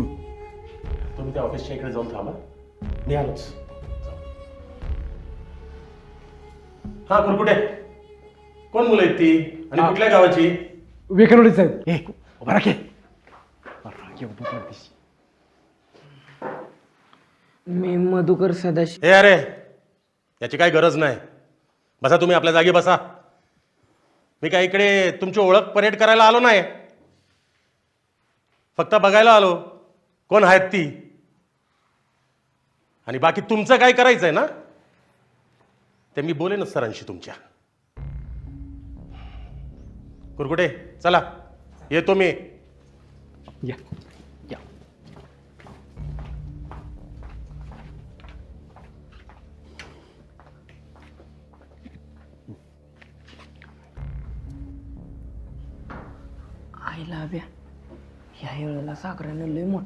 तुम्ही त्या ऑफिसच्या इकडे जाऊन थांबा, मी आलोच. हा कुरकुटे, कोण मुलं आहेत ती आणि कुठल्या गावाची? वेकनवडी साहेब. ए उभा राखे. मी मधुकर सदाशिव. हे अरे, याची काही गरज नाही. बसा तुम्ही आपल्या जागी बसा. मी काय इकडे तुमची ओळख परेड करायला आलो नाही, फक्त बघायला आलो कोण आहेत ती. आणि बाकी तुमचं काय करायचंय ना ते मी बोलेनच सरांशी तुमच्या. कुरकुटे चला, येतो मी. या या. आईला हव्या ह्या वेळेला साखरेनं लय मोठा